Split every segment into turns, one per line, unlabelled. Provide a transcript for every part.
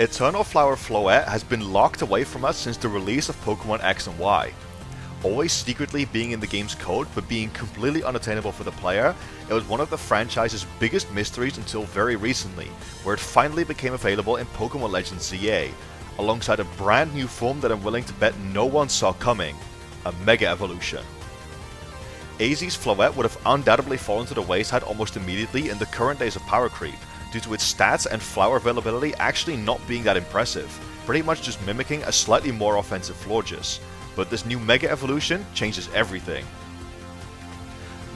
Eternal Flower Floette has been locked away from us since the release of Pokémon X and Y. Always secretly being in the game's code, but being completely unattainable for the player, it was one of the franchise's biggest mysteries until very recently, where it finally became available in Pokémon Legends ZA, alongside a brand new form that I'm willing to bet no one saw coming, a Mega Evolution. AZ's Floette would have undoubtedly fallen to the wayside almost immediately in the current days of power creep, due to its stats and flower availability actually not being that impressive, pretty much just mimicking a slightly more offensive Florges. But this new Mega Evolution changes everything.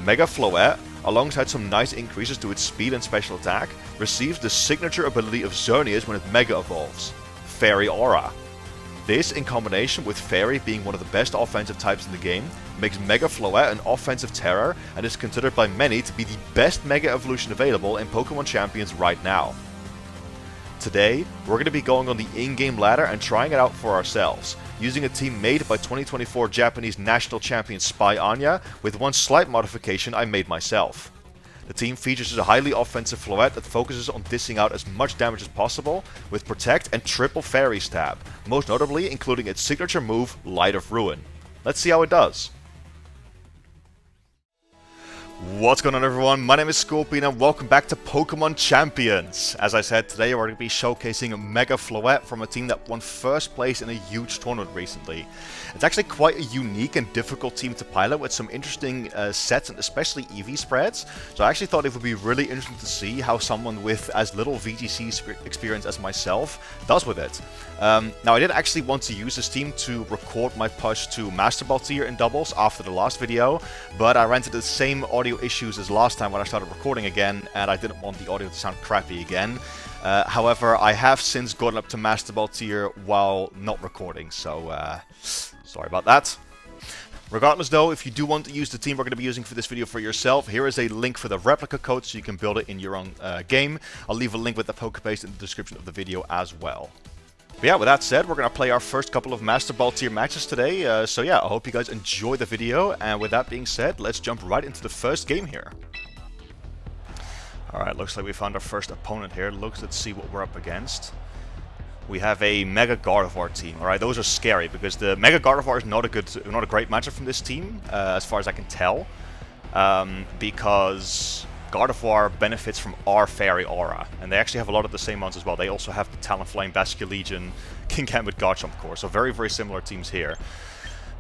Mega Floette, alongside some nice increases to its speed and special attack, receives the signature ability of Xerneas when it Mega Evolves, Fairy Aura. This, in combination with Fairy being one of the best offensive types in the game, makes Mega Floette an offensive terror and is considered by many to be the best Mega Evolution available in Pokémon Champions right now. Today, we're going to be going on the in-game ladder and trying it out for ourselves, using a team made by 2024 Japanese National Champion Spy Anya, with one slight modification I made myself. The team features a highly offensive Floette that focuses on dishing out as much damage as possible, with Protect and triple Fairy Stab, most notably including its signature move, Light of Ruin. Let's see how it does. What's going on, everyone? My name is Scorpion and welcome back to Pokémon Champions. As I said, today we're going to be showcasing Mega Floette from a team that won first place in a huge tournament recently. It's actually quite a unique and difficult team to pilot with some interesting sets and especially EV spreads. So I actually thought it would be really interesting to see how someone with as little VGC experience as myself does with it. Now I did actually want to use this team to record my push to Master Ball tier in doubles after the last video, but I ran into the same audio issues as last time when I started recording again, and I didn't want the audio to sound crappy again. However, I have since gotten up to Master Ball tier while not recording, so sorry about that. Regardless though, if you do want to use the team we're going to be using for this video for yourself, here is a link for the Replica code so you can build it in your own game. I'll leave a link with the Pokepaste in the description of the video as well. But yeah, with that said, we're going to play our first couple of Master Ball tier matches today. So yeah, I hope you guys enjoy the video. And with that being said, let's jump right into the first game here. Alright, looks like we found our first opponent here. Let's see what we're up against. We have a Mega Gardevoir team. Alright, those are scary because the Mega Gardevoir is not a great matchup from this team, as far as I can tell. Because Gardevoir benefits from our Fairy Aura, and they actually have a lot of the same ones as well. They also have the Talonflame, Basculegion, Kingambit, Garchomp core, so very, very similar teams here.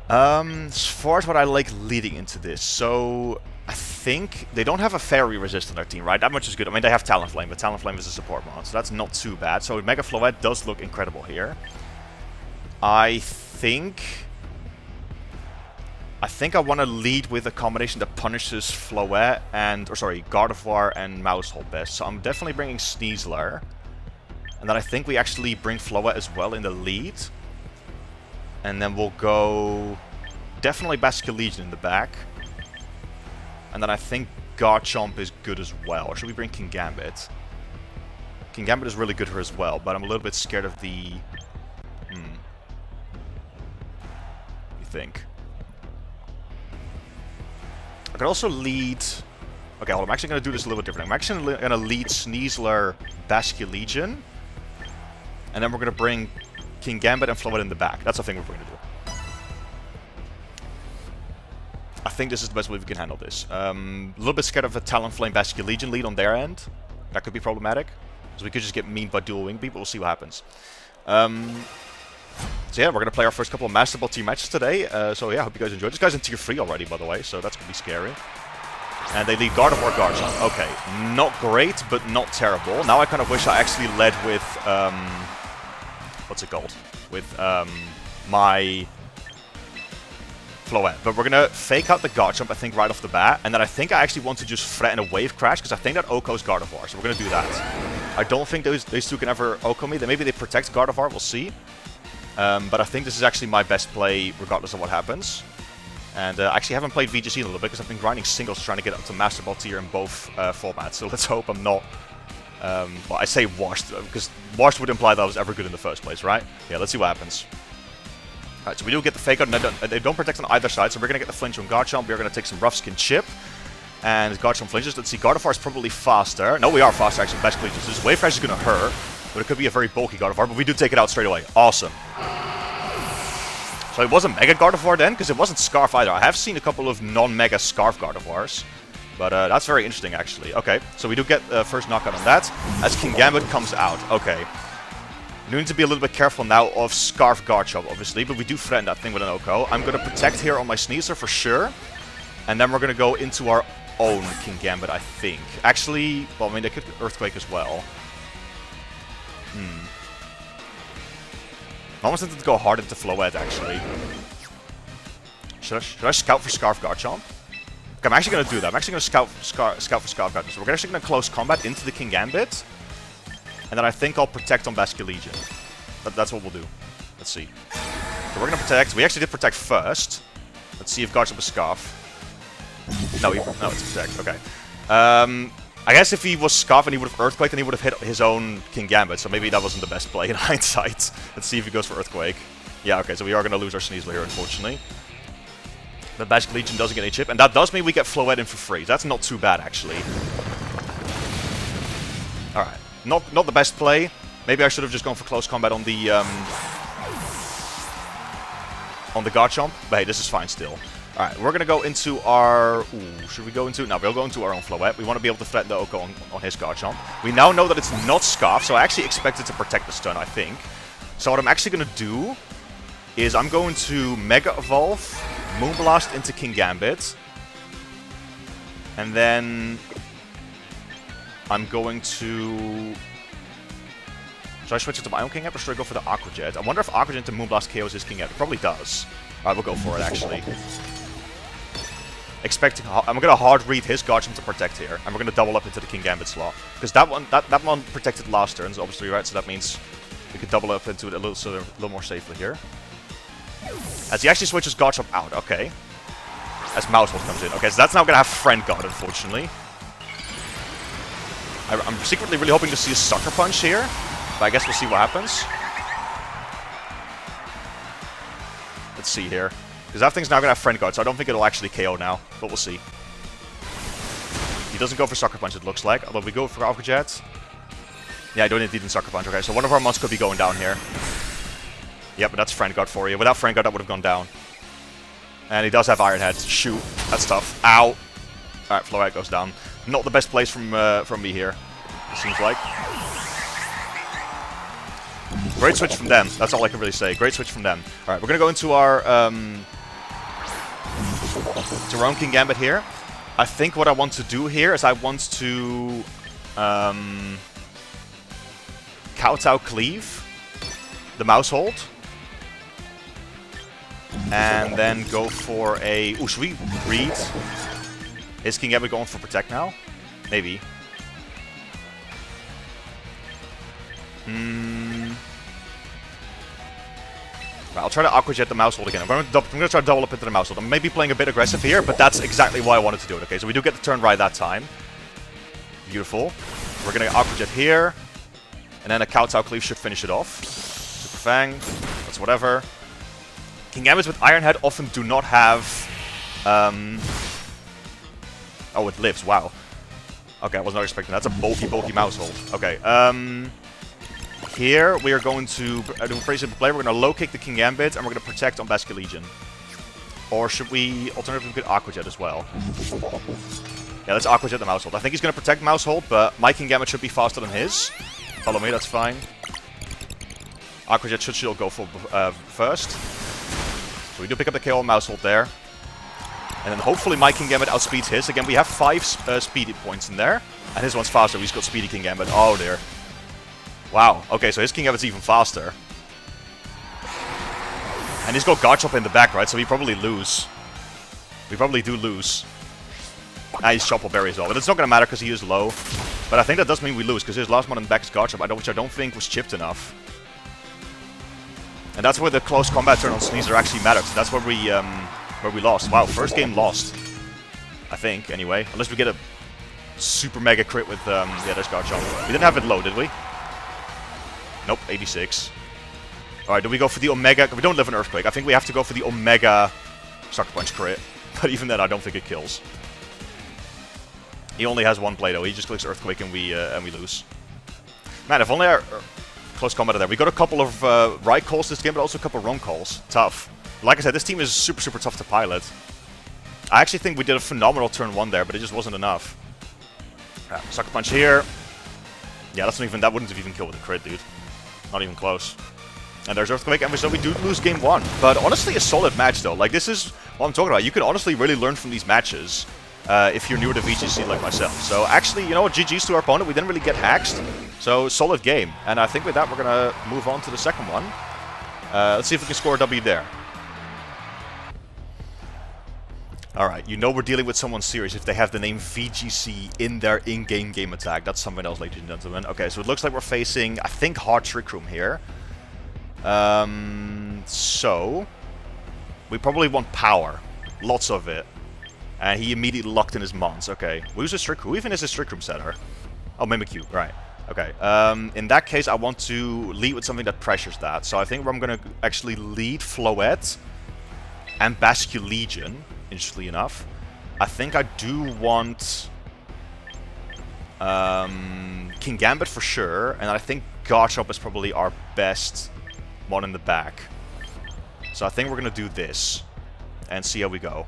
As far as what I like leading into this, so I think they don't have a Fairy resist on their team, right? That much is good. I mean, they have Talonflame, but Talonflame is a support mon, so that's not too bad. So Mega Floette does look incredible here. I think I want to lead with a combination that punishes Floette and, Gardevoir and Maushold best. So I'm definitely bringing Sneasler. And then I think we actually bring Floette as well in the lead. And then we'll go definitely Basculegion in the back. And then I think Garchomp is good as well. Or should we bring Kingambit? Kingambit is really good here as well, but I'm a little bit scared of the... What do you think? I could also lead... Okay, hold on. I'm actually going to do this a little bit different. I'm actually going to lead Sneasler, Basculegion. And then we're going to bring Kingambit and Floette in the back. That's the thing we're going to do. I think this is the best way we can handle this. A little bit scared of a Talonflame, Basculegion lead on their end. That could be problematic. So we could just get memed by dual wing beat, but we'll see what happens. So yeah, we're going to play our first couple of Master Ball tier matches today. So yeah, I hope you guys enjoyed. This guy's in tier 3 already, by the way, so that's going to be scary. And they lead Gardevoir, Garchomp. Okay, not great, but not terrible. Now I kind of wish I actually led with, what's it called? With my Floette. But we're going to fake out the Garchomp, I think, right off the bat. And then I think I actually want to just threaten a Wave Crash, because I think that OHKO's Gardevoir. So we're going to do that. I don't think these two can ever OHKO me. Maybe they protect Gardevoir, we'll see. But I think this is actually my best play, regardless of what happens. And I actually haven't played VGC in a little bit, because I've been grinding singles trying to get up to Master Ball tier in both formats. So let's hope I'm not... well, I say washed, because washed would imply that I was ever good in the first place, right? Yeah, let's see what happens. Alright, so we do get the fake out, and they don't protect on either side, so we're going to get the flinch on Garchomp. We're going to take some rough skin chip. And Garchomp flinches. Let's see, Gardevoir is probably faster. No, we are faster, actually. Basculegion. So this Wave Crash is going to hurt. But it could be a very bulky Gardevoir, but we do take it out straight away. Awesome. So it wasn't Mega Gardevoir then, because it wasn't Scarf either. I have seen a couple of non-Mega Scarf Gardevoirs. But that's very interesting, actually. Okay, so we do get first knockout on that. As Kingambit comes out. Okay. We need to be a little bit careful now of Scarf Garchomp, obviously. But we do threaten that thing with an OHKO. I'm going to protect here on my Sneasler for sure. And then we're going to go into our own Kingambit, I think. Actually, well, I mean, they could Earthquake as well. I almost wanted to go hard into Floette, actually. Should I scout for Scarf Garchomp? Okay, I'm actually going to do that. I'm actually going to scout for Scarf Garchomp. So we're actually going to close combat into the Kingambit. And then I think I'll protect on Basculegion. That's what we'll do. Let's see. So we're going to protect. We actually did protect first. Let's see if Garchomp is Scarf. No, it's protect. Okay. I guess if he was Scarf and he would have Earthquake, then he would have hit his own Kingambit. So maybe that wasn't the best play in hindsight. Let's see if he goes for Earthquake. Yeah, okay, so we are going to lose our Sneasler here, unfortunately. But Basculegion doesn't get any chip, and that does mean we get Floette in for free. That's not too bad, actually. Alright. Not the best play. Maybe I should have just gone for close combat on the Garchomp. But hey, this is fine still. Alright, we're going to go into our... Ooh, should we go into... No, we'll go into our own Floette. We want to be able to threaten the OHKO on his Garchomp. We now know that it's not Scarf, so I actually expect it to protect the stun, I think. So what I'm actually going to do is I'm going to Mega Evolve, Moonblast into Kingambit. And then I'm going to... Should I switch it to my own Kingambit or should I go for the Aqua Jet? I wonder if Aqua Jet into Moonblast KOs his Kingambit. It probably does. Alright, we'll go for it, actually. I'm going to hard read his Garchomp to protect here. And we're going to double up into the Kingambit slot. Because that one protected last turns, obviously, right? So that means we could double up into it a little more safely here. As he actually switches Garchomp out, okay. As Maushold comes in. Okay, so that's now going to have Friend Guard, unfortunately. I'm secretly really hoping to see a Sucker Punch here. But I guess we'll see what happens. Let's see here. Because that thing's now going to have Friend Guard, so I don't think it'll actually KO now. But we'll see. He doesn't go for Sucker Punch, it looks like. Although we go for Aqua Jet. Yeah, I don't need to Sucker Punch. Okay, so one of our mons could be going down here. Yep, but that's Friend Guard for you. Without Friend Guard, that would have gone down. And he does have Iron Head. Shoot. That's tough. Ow. Alright, Floette goes down. Not the best place from me here, it seems like. Great switch from them. That's all I can really say. Great switch from them. Alright, we're going to go into our own Kingambit here. I think what I want to do here is I want to Kowtow Cleave the Maushold. And then go for a... Ooh, should we read? Is Kingambit going for Protect now? Maybe. Right, I'll try to Aqua Jet the Maushold again. I'm going to try to double up into the Maushold. I'm maybe playing a bit aggressive here, but that's exactly why I wanted to do it. Okay, so we do get the turn right that time. Beautiful. We're going to Aqua Jet here. And then a Kowtow Cleave should finish it off. Super Fang. That's whatever. Kingambits with Iron Head often do not have... Oh, it lives. Wow. Okay, I was not expecting that. That's a bulky Maushold. Okay, here, we are going to do a pretty simple play. We're going to low kick the Kingambit, and we're going to protect on Basculegion. Or should we... Alternatively, we could Aqua Jet as well. Yeah, let's Aqua Jet the Maushold. I think he's going to protect Maushold, but my Kingambit should be faster than his. Follow me, that's fine. Aqua Jet should still go for first. So we do pick up the KO on Maushold there. And then hopefully my Kingambit outspeeds his. Again, we have 5 speedy points in there. And his one's faster. He's got speedy Kingambit. Oh, dear. Wow. Okay, so his Kingambit's even faster. And he's got Garchomp in the back, right? So we probably lose. We probably do lose. Ah, he's Chople Berry as well. But it's not going to matter because he is low. But I think that does mean we lose because his last one in the back is Garchomp, which I don't think was chipped enough. And that's where the close combat turn on Sneasler actually mattered. So that's where we lost. Wow, first game lost. I think, anyway. Unless we get a super mega crit with, yeah, there's Garchomp. We didn't have it low, did we? Nope, 86. Alright, do we go for the Omega? We don't live in Earthquake. I think we have to go for the Omega Sucker Punch crit. But even then, I don't think it kills. He only has one play, though. He just clicks Earthquake and we lose. Man, if only close combat there. We got a couple of right calls this game, but also a couple of wrong calls. Tough. Like I said, this team is super, super tough to pilot. I actually think we did a phenomenal turn 1 there, but it just wasn't enough. Sucker Punch here. Yeah, that wouldn't have even killed with a crit, dude. Not even close. And there's Earthquake, and so we do lose game 1. But honestly, a solid match, though. Like, this is what I'm talking about. You can honestly really learn from these matches if you're newer to VGC like myself. So actually, you know what? GG's to our opponent. We didn't really get hacked. So, solid game. And I think with that, we're going to move on to the second one. Let's see if we can score a W there. Alright, you know we're dealing with someone serious if they have the name VGC in their in-game game attack. That's something else, ladies and gentlemen. Okay, so it looks like we're facing, I think, Hard Trick Room here. So, we probably want power. Lots of it. And he immediately locked in his Mons. Okay, who's his Trick Room? Who even is his Trick Room setter? Oh, Mimikyu, right. Okay, in that case, I want to lead with something that pressures that. So I think I'm going to actually lead Floette and Basculegion. Interestingly enough, I think I do want King Gambit for sure, and I think Garchomp is probably our best one in the back. So I think we're gonna do this and see how we go.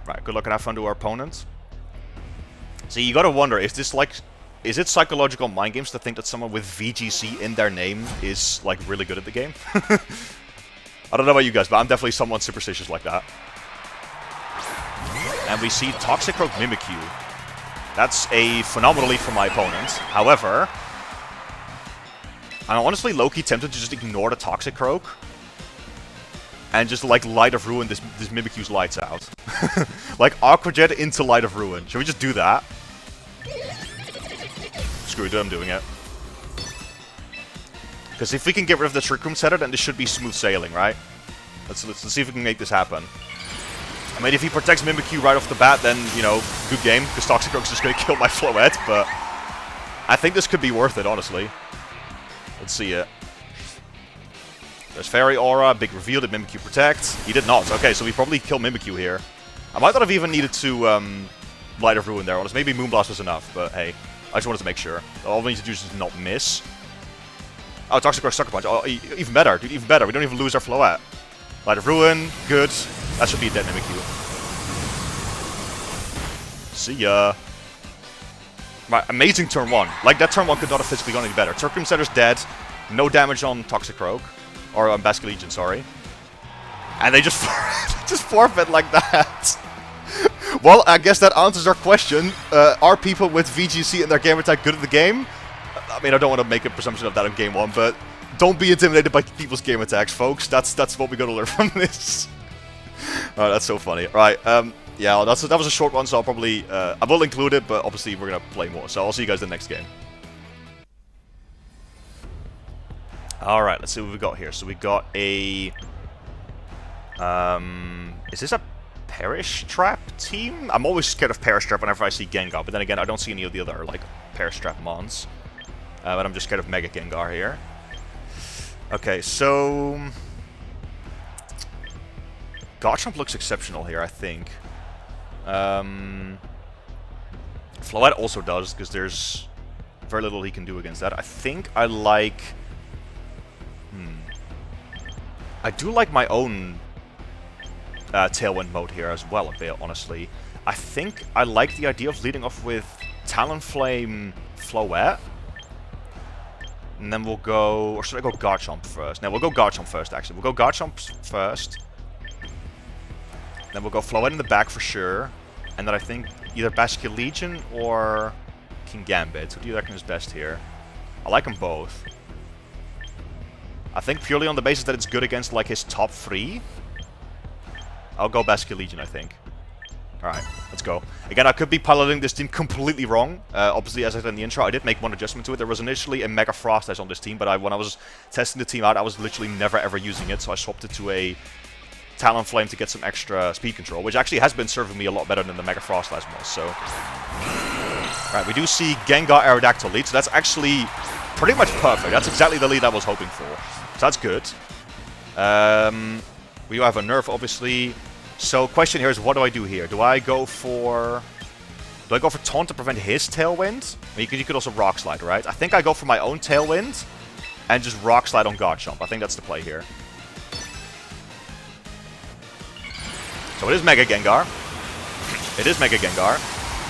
Right, good luck and have fun to our opponent. See, you gotta wonder, is it psychological mind games to think that someone with VGC in their name is like really good at the game? I don't know about you guys, but I'm definitely someone superstitious like that. And we see Toxicroak Mimikyu. That's a phenomenal lead from my opponent. However, I'm honestly low-key tempted to just ignore the Toxicroak and just like Light of Ruin this Mimikyu's lights out. Like Aqua Jet into Light of Ruin. Should we just do that? Screw it, I'm doing it. Because if we can get rid of the Trick Room setter, then this should be smooth sailing, right? Let's see if we can make this happen. I mean, if he protects Mimikyu right off the bat, then, you know, good game, because Toxicroak's just going to kill my Floette, but I think this could be worth it, honestly. Let's see it. There's Fairy Aura, big reveal, did Mimikyu protect? He did not. Okay, so we probably kill Mimikyu here. I might not have even needed to Light of Ruin there, honestly. Maybe Moonblast was enough, but hey, I just wanted to make sure. All we need to do is just not miss. Oh, Toxicroak Sucker Punch. Oh, even better, dude, even better. We don't even lose our Floette. Light of Ruin, good. That should be a dead Mimikyu. See ya. Right, amazing turn 1. Like, that turn 1 could not have physically gone any better. Trick Room setter's dead. No damage on Toxicroak. Or on Basculegion, sorry. And they just, just forfeit like that. Well, I guess that answers our question. Are people with VGC in their game attack good at the game? I mean, I don't want to make a presumption of that in game 1, but don't be intimidated by people's game attacks, folks. That's what we gotta learn from this. Alright, that's so funny. Alright, yeah, that was a short one, so I'll probably, I will include it, but obviously we're gonna play more. So I'll see you guys in the next game. Alright, let's see what we got here. So we got a, is this a Perish Trap team? I'm always scared of Perish Trap whenever I see Gengar, but then again, I don't see any of the other, like, Perish Trap mons. But I'm just scared of Mega Gengar here. Okay, so Garchomp looks exceptional here, I think. Floette also does, because there's very little he can do against that. I think I like... I do like my own Tailwind mode here as well a bit, honestly. I think I like the idea of leading off with Talonflame Floette. And then we'll go... Or should I go Garchomp first? No, we'll go Garchomp first, actually. We'll go Garchomp first. Then we'll go Floette in the back for sure. And then I think either Basculegion or King Gambit. Who do you reckon is best here? I like them both. I think purely on the basis that it's good against, like, his top 3. I'll go Basculegion, I think. Alright, let's go. Again, I could be piloting this team completely wrong. Obviously, as I said in the intro, I did make one adjustment to it. There was initially a Mega Floette on this team, but when I was testing the team out, I was literally never ever using it, so I swapped it to a Talonflame to get some extra speed control, which actually has been serving me a lot better than the Mega Floette was, so... Right, we do see Gengar Aerodactyl lead, so that's actually pretty much perfect. That's exactly the lead I was hoping for. So that's good. We do have a Nerf, obviously. So, question here is, what do I do here? Do I go for Do I go for Taunt to prevent his Tailwind? I mean, you could also Rock Slide, right? I think I go for my own Tailwind and just Rock Slide on Garchomp. I think that's the play here. So it is Mega Gengar. It is Mega Gengar.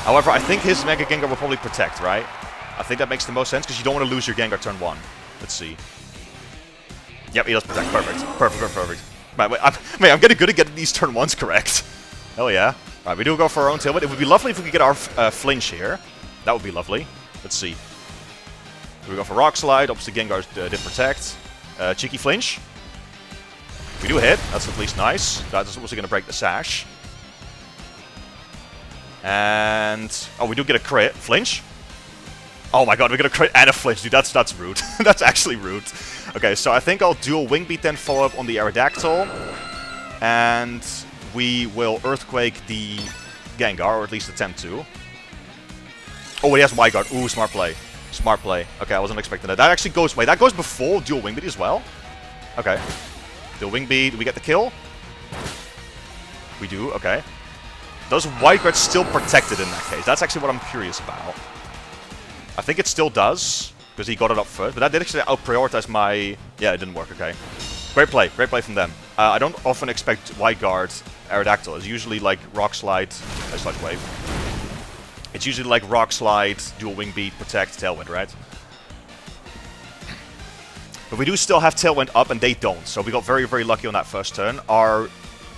However, I think his Mega Gengar will probably protect, right? I think that makes the most sense because you don't want to lose your Gengar turn 1. Let's see. Yep, he does protect. Perfect. Perfect. Wait, I'm getting good at getting these turn 1s correct. Hell yeah. Alright, we do go for our own Tailwind. It would be lovely if we could get our flinch here. That would be lovely. Let's see. We go for Rock Slide. Obviously, Gengar did protect. Cheeky flinch. We do hit. That's at least nice. That's also going to break the sash. And... oh, we do get a crit. Flinch. Oh my god, we get a crit and a flinch. Dude, that's rude. That's actually rude. Okay, so I think I'll dual Wing Beat then follow up on the Aerodactyl. And we will Earthquake the Gengar, or at least attempt to. Oh, he has Wide Guard. Ooh, smart play. Smart play. Okay, I wasn't expecting that. That actually goes... wait, that goes before dual Wing Beat as well? Okay. Dual Wing Beat. Do we get the kill? We do, okay. Does Wide Guard still protected in that case? That's actually what I'm curious about. I think it still does, because he got it up first. But that did actually out-prioritize my... yeah, it didn't work, okay. Great play from them. I don't often expect Wide Guard Aerodactyl. It's usually like Rock Slide... Sludge Wave. It's usually like Rock Slide, Dual Wing Beat, Protect, Tailwind, right? But we do still have Tailwind up, and they don't. So we got very, very lucky on that first turn. Our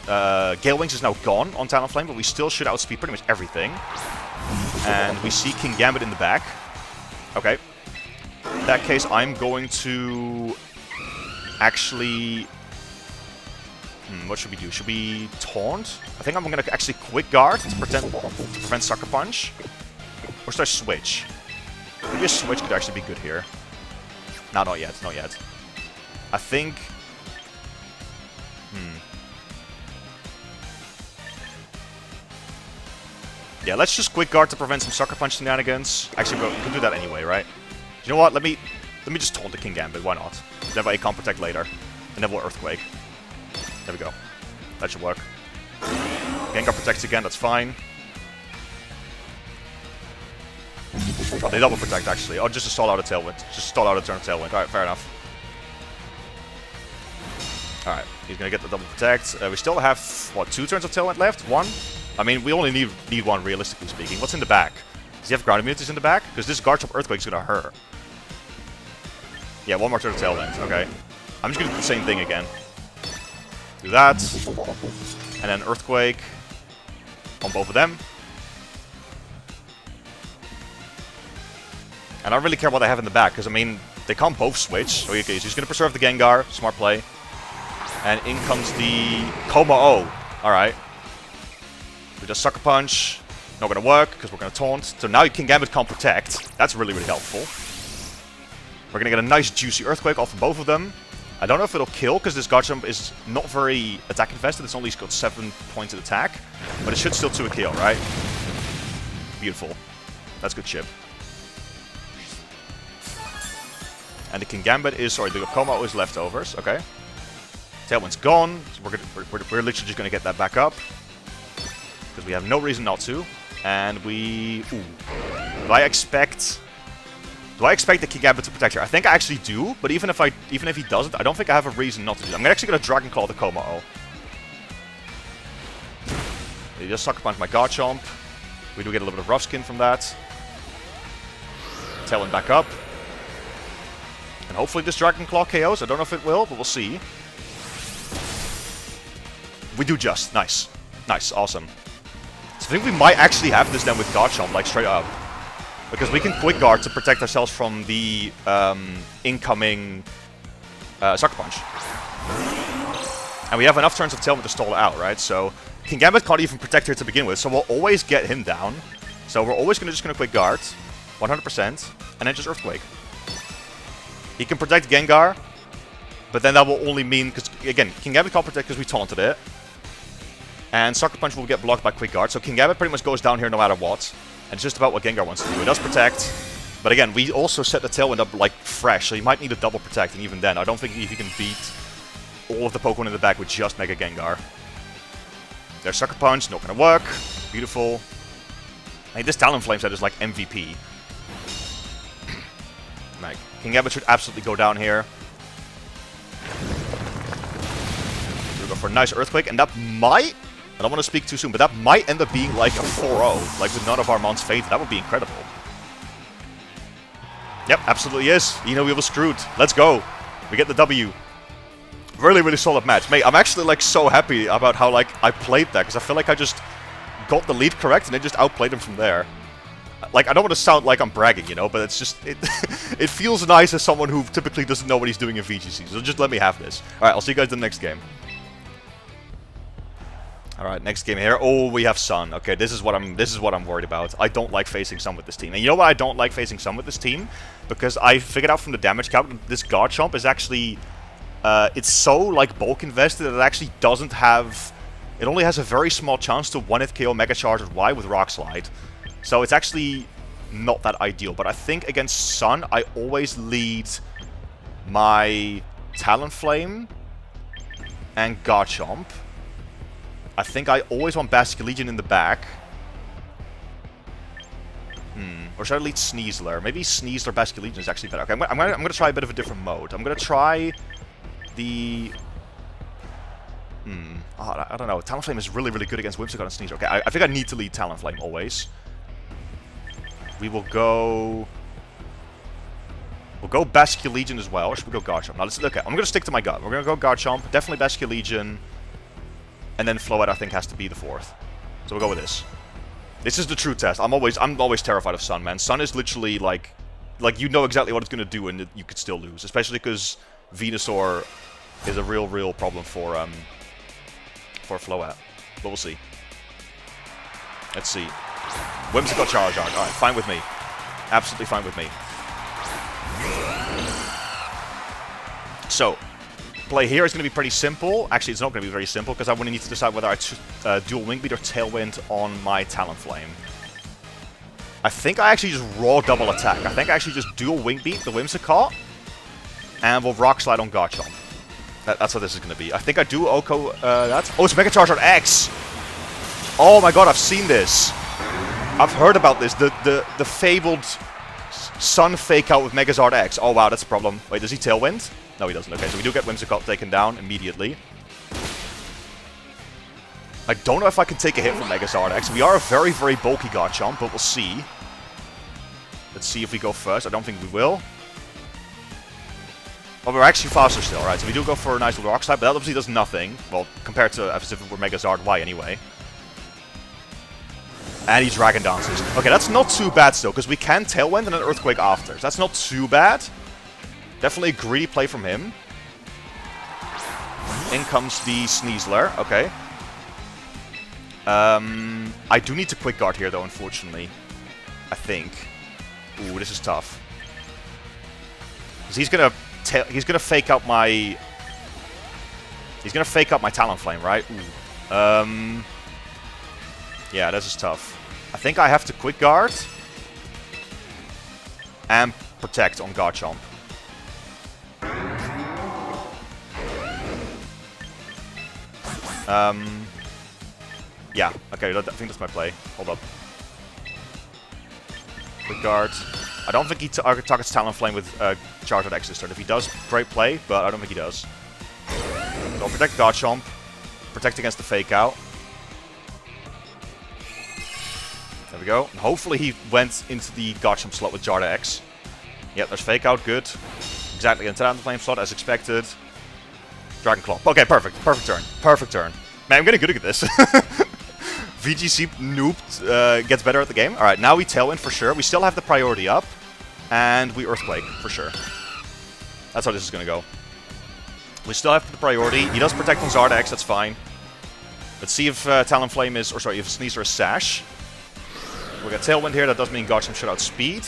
Gale Wings is now gone on Talonflame, but we still should outspeed pretty much everything. And we see Kingambit in the back. Okay. In that case, I'm going to actually... what should we do? Should we taunt? I think I'm going to actually Quick Guard to prevent Sucker Punch. Or should I switch? Maybe a switch could actually be good here. No, not yet. Not yet. I think... yeah, let's just Quick Guard to prevent some Sucker Punch shenanigans. Actually, bro, we can do that anyway, right? You know what? Let me just taunt the Kingambit. Why not? Then I can't protect later. And then we'll Earthquake. There we go. That should work. Gengar protects again. That's fine. Oh, they double protect, actually. Oh, just to stall out a Tailwind. Just stall out a turn of Tailwind. Alright, fair enough. Alright, he's gonna get the double protect. We still have, what, 2 turns of Tailwind left? 1? I mean, we only need 1, realistically speaking. What's in the back? Does he have ground immunities in the back? Because this Garchomp Earthquake is gonna hurt. Yeah, 1 more turn of Tailwind. Okay. I'm just gonna do the same thing again. Do that. And then Earthquake on both of them. And I don't really care what they have in the back, because, I mean, they can't both switch. So okay, so he's going to preserve the Gengar. Smart play. And in comes the Kommo-o. Alright. We just Sucker Punch. Not going to work, because we're going to taunt. So now Kingambit can't protect. That's really, really helpful. We're going to get a nice, juicy Earthquake off of both of them. I don't know if it'll kill, because this Garchomp is not very attack infested. It's only got 7 points of attack. But it should still 2 a kill, right? Beautiful. That's good chip. And the Kingambit is, sorry, the Kommo is leftovers. Okay. Tailwind's gone. So we're literally just going to get that back up. Because we have no reason not to. And we... ooh. Do I expect the Kingambit to protect here? I think I actually do. But even if he doesn't, I don't think I have a reason not to do that. I'm actually going to Dragon Claw the Kommo-o. They just Sucker Punch my Garchomp. We do get a little bit of Rough Skin from that. Tailwind back up. And hopefully this Dragon Claw KOs. I don't know if it will, but we'll see. We do just. Nice. Nice. Awesome. So I think we might actually have this then with Garchomp, like straight up. Because we can Quick Guard to protect ourselves from the incoming Sucker Punch. And we have enough turns of Tailwind to stall it out, right? So Kingambit can't even protect here to begin with, so we'll always get him down. So we're always just gonna Quick Guard, 100%, and then just Earthquake. He can protect Gengar, but then that will only mean, because again, Kingambit can't protect because we taunted it. And Sucker Punch will get blocked by Quick Guard, so Kingambit pretty much goes down here no matter what. And it's just about what Gengar wants to do. It does protect, but again, we also set the Tailwind up like fresh, so he might need a double protect, and even then, I don't think he can beat all of the Pokemon in the back with just Mega Gengar. There's Sucker Punch, not gonna work. Beautiful. Like, this Talonflame set is like MVP. Like, King Abbott should absolutely go down here. We'll go for a nice Earthquake, and that might... I don't want to speak too soon, but that might end up being like a 4-0. Like, with none of our mons faded. That would be incredible. Yep, absolutely is. You know, we were screwed. Let's go. We get the W. Really, really solid match. Mate, I'm actually, like, so happy about how, like, I played that, because I feel like I just got the lead correct, and then just outplayed him from there. Like, I don't want to sound like I'm bragging, you know, but it's just, it feels nice as someone who typically doesn't know what he's doing in VGC, so just let me have this. Alright, I'll see you guys in the next game. Alright, next game here. Oh, we have Sun. Okay, this is what I'm worried about. I don't like facing Sun with this team. And you know why I don't like facing Sun with this team? Because I figured out from the damage calc that this Garchomp is actually... it's so, like, bulk invested that it actually doesn't have... It only has a very small chance to 1-hit KO Mega Charizard Y with Rock Slide. So it's actually not that ideal. But I think against Sun, I always lead my Talonflame and Garchomp. I think I always want Basculegion in the back. Or should I lead Sneasler? Maybe Sneasler Basculegion is actually better. Okay, I'm gonna try a bit of a different mode. I'm gonna try the... I don't know. Talonflame is really, really good against Whimsicott and Sneasler. Okay, I think I need to lead Talonflame always. We will go... We'll go Basculegion as well. Or should we go Garchomp? Now, let's look at... I'm going to stick to my gut. We're going to go Garchomp. Definitely Basculegion. And then Floette, I think, has to be the 4th. So we'll go with this. This is the true test. I'm always terrified of Sun, man. Sun is literally, like you know exactly what it's going to do, and you could still lose. Especially because Venusaur is a real problem for Floette. But we'll see. Let's see. Whimsicott Charizard. Alright, fine with me. Absolutely fine with me. So, play here is going to be pretty simple. Actually, it's not going to be very simple, because I want to need to decide whether I dual Wing Beat or Tailwind on my Talonflame. I think I actually just raw double attack. I think I actually just dual Wing Beat the Whimsicott, and we'll Rock Slide on Garchomp. That's what this is going to be. I think I do Oko that. Oh, it's Mega Charizard X! Oh my god, I've seen this. I've heard about this. The fabled Sun fake out with Megazard X. Oh wow, that's a problem. Wait, does he Tailwind? No, he doesn't. Okay, so we do get Whimsicott taken down immediately. I don't know if I can take a hit from Megazard X. We are a very, very bulky Garchomp, but we'll see. Let's see if we go first. I don't think we will. Well, we're actually faster still, right? So we do go for a nice little Rock Slide, but that obviously does nothing. Well, compared to as if it were Megazard Y anyway. And he Dragon Dances. Okay, that's not too bad still, because we can Tailwind and an Earthquake after. So that's not too bad. Definitely a greedy play from him. In comes the Sneasler. Okay. I do need to Quick Guard here, though, unfortunately. I think. Ooh, this is tough. Because he's gonna fake out my... He's gonna fake out my Talonflame, right? Ooh. Yeah, this is tough. I think I have to Quick Guard. And Protect on Garchomp. Yeah, okay, I think that's my play. Hold up. Quick Guard. I don't think he targets Talonflame with Charizard X this turn. If he does, great play, but I don't think he does. So I'll protect Garchomp. Protect against the fake out. There we go. And hopefully he went into the Garchomp slot with Charizard X. Yep, there's fake out, good. Exactly into the Talonflame slot as expected. Dragon Claw. Okay, perfect. Perfect turn. Perfect turn. Man, I'm getting good at this. VGC noob gets better at the game. Alright, now we Tailwind for sure. We still have the priority up. And we Earthquake for sure. That's how this is going to go. We still have the priority. He does protect on Charizard X, that's fine. Let's see if Talonflame is... Or sorry, if Sneasler is Sash. We got Tailwind here. That does mean Garchomp should outspeed.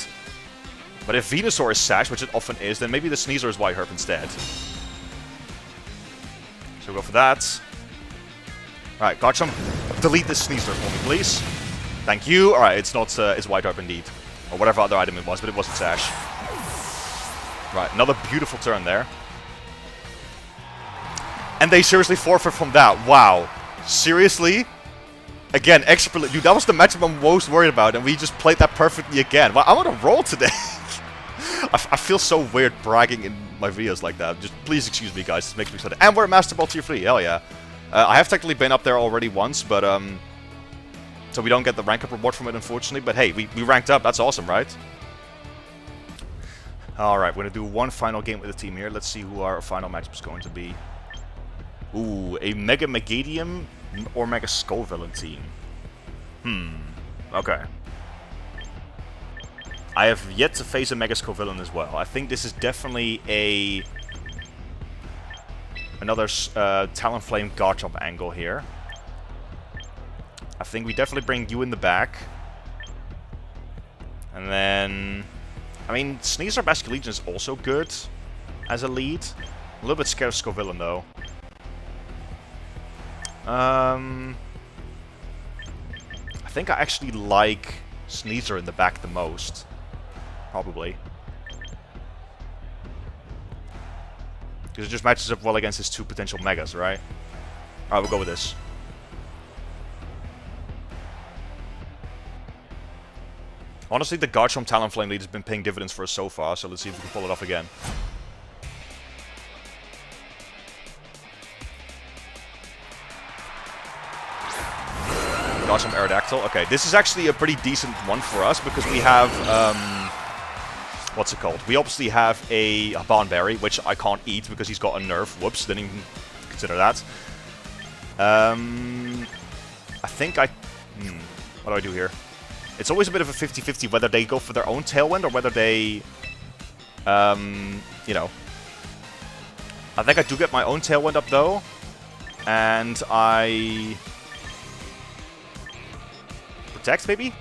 But if Venusaur is Sash, which it often is, then maybe the Sneasler is White Herb instead. So we'll go for that. Alright, Garchomp, delete this Sneasler for me, please. Thank you. Alright, it's not, it's White Herb indeed. Or whatever other item it was, but it wasn't Sash. Right, another beautiful turn there. And they seriously forfeit from that. Wow. Seriously? Again, extra... Dude, that was the matchup I'm most worried about, and we just played that perfectly again. Well, I'm on a roll today. I feel so weird bragging in my videos like that. Just please excuse me, guys. This makes me excited. And we're Master Ball Tier 3. Hell yeah. I have technically been up there already once, but... So we don't get the rank up reward from it, unfortunately. But hey, we ranked up. That's awesome, right? Alright, we're going to do one final game with the team here. Let's see who our final matchup is going to be. Ooh, a Mega Meganium or Mega Skull Villain team. Okay. I have yet to face a Mega Skull Villain as well. I think this is definitely another Talonflame Garchomp angle here. I think we definitely bring you in the back. And then... I mean, Sneasler Basculegion is also good as a lead. A little bit scared of Scovillain, though. I think I actually like Sneasler in the back the most. Probably. Because it just matches up well against his two potential Megas, right? Alright, we'll go with this. Honestly, the Garchomp Talonflame lead has been paying dividends for us so far, so let's see if we can pull it off again. Garchomp Aerodactyl. Okay, this is actually a pretty decent one for us because we have, what's it called? We obviously have a Barnberry, which I can't eat because he's got a nerf. Whoops, didn't even consider that. I think I... what do I do here? It's always a bit of a 50-50 whether they go for their own Tailwind or whether they, you know. I think I do get my own Tailwind up, though. And I... Protect, maybe?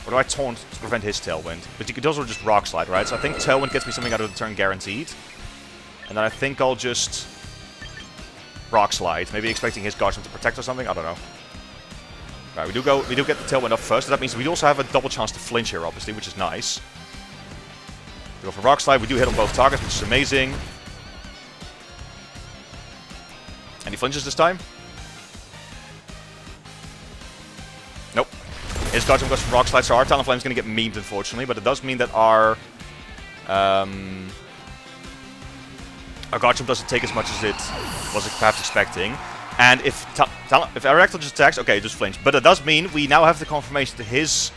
Or do I Taunt to prevent his Tailwind? But you could also just Rock Slide, right? So I think Tailwind gets me something out of the turn guaranteed. And then I think I'll just Rock Slide. Maybe expecting his Garchomp to protect or something? I don't know. Right, we do get the Tailwind up first. That means we also have a double chance to flinch here, obviously, which is nice. We go for Rock Slide. We do hit on both targets, which is amazing. Any flinches this time? Nope. His Garchomp goes for Rock Slide, so our Talonflame is going to get memed, unfortunately. But it does mean that our Garchomp doesn't take as much as it was perhaps expecting. And if Aerodactyl just attacks, okay, just flinch. But it does mean we now have the confirmation that his...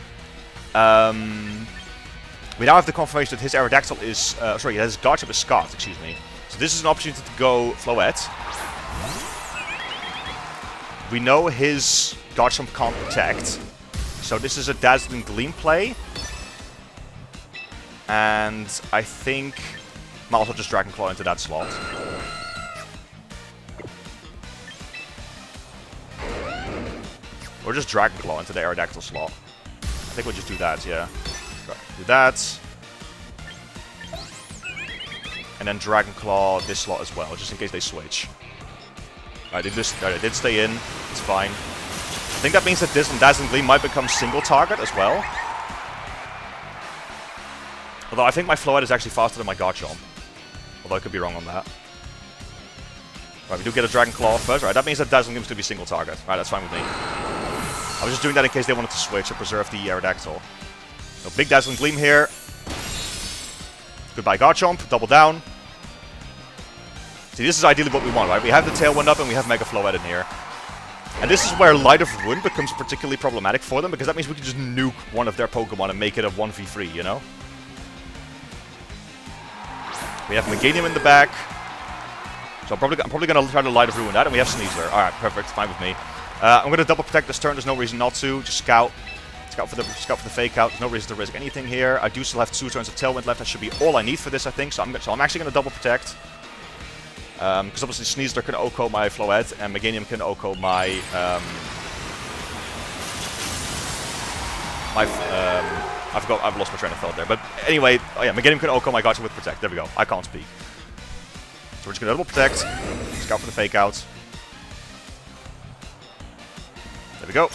Aerodactyl is... sorry, his Garchomp is scarred, excuse me. So this is an opportunity to go Floette. We know his Garchomp can't protect. So this is a Dazzling Gleam play. And I think... Maushold just Dragon Claw into that slot. Or just Dragon Claw into the Aerodactyl slot. I think we'll just do that, yeah. Do that. And then Dragon Claw this slot as well, just in case they switch. Alright, they did stay in. It's fine. I think that means that this and Dazzling Gleam might become single target as well. Although I think my Floette is actually faster than my Garchomp. Although I could be wrong on that. Right, we do get a Dragon Claw first. Right, that means that Dazzling Gleam is going to be single target. Right, that's fine with me. I was just doing that in case they wanted to switch or preserve the Aerodactyl. So big Dazzling Gleam here. Goodbye Garchomp, double down. See, this is ideally what we want, right? We have the Tailwind up and we have Mega Floette in here. And this is where Light of Ruin becomes particularly problematic for them, because that means we can just nuke one of their Pokemon and make it a 1v3, you know? We have Meganium in the back. So I'm probably going to try to Light of Ruin that, and we have Sneasler. Alright, perfect, fine with me. I'm going to double protect this turn. There's no reason not to. Just scout for the fake out. There's no reason to risk anything here. I do still have 2 turns of Tailwind left. That should be all I need for this, I think. So I'm actually going to double protect. Because obviously Sneasler can OHKO my Floette, and Meganium can OHKO my I've lost my train of thought there. But anyway, oh yeah, Meganium can OHKO my Garchomp with protect. There we go. I can't speak. So we're just going to double protect. Scout for the fake out. There we go.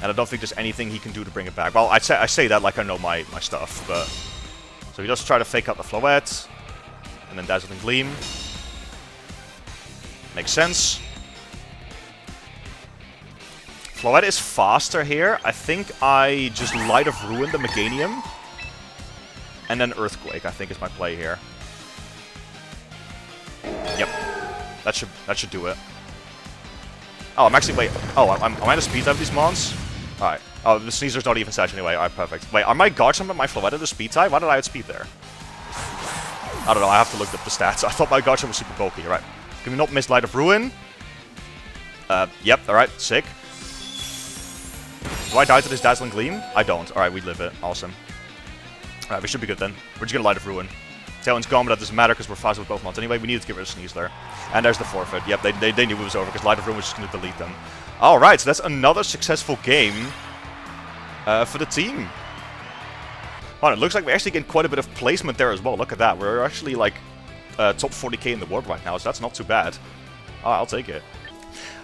And I don't think there's anything he can do to bring it back. Well, I say that like I know my stuff, but... So he does try to fake out the Floette. And then Dazzling Gleam. Makes sense. Floette is faster here. I think I just Light of Ruin the Meganium. And then Earthquake, I think, is my play here. Yep. That should do it. Oh, I'm actually... Wait. Oh, am I the speed type of these mons? Alright. Oh, the Sneezer's not even such anyway. Alright, perfect. Wait, are my Garchomp and my Floette the speed type? Why did I outspeed there? I don't know, I have to look up the stats. I thought my Garchomp was super bulky. Right. Can we not miss Light of Ruin? Yep, alright, sick. Do I die to this Dazzling Gleam? I don't. Alright, we live it. Awesome. Alright, we should be good then. We're just gonna Light of Ruin. Tailwind's gone, but that doesn't matter because we're fast with both mons anyway. We needed to get rid of Sneeze there. And there's the forfeit. Yep, they knew it was over because Light of Ruin was just gonna delete them. Alright, so that's another successful game for the team. Wow, it looks like we're actually getting quite a bit of placement there as well. Look at that. We're actually like top 40k in the world right now, so that's not too bad. Oh, I'll take it.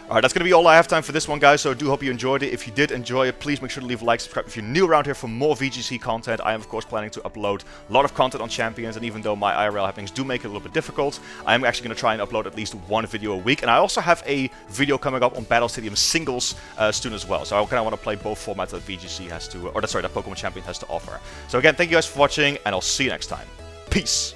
Alright, that's going to be all I have time for this one, guys, so I do hope you enjoyed it. If you did enjoy it, please make sure to leave a like, subscribe if you're new around here for more VGC content. I am, of course, planning to upload a lot of content on Champions, and even though my IRL happenings do make it a little bit difficult, I am actually going to try and upload at least one video a week. And I also have a video coming up on Battle Stadium Singles soon as well, so I kind of want to play both formats that VGC has to, that Pokémon Champions has to offer. So again, thank you guys for watching, and I'll see you next time. Peace!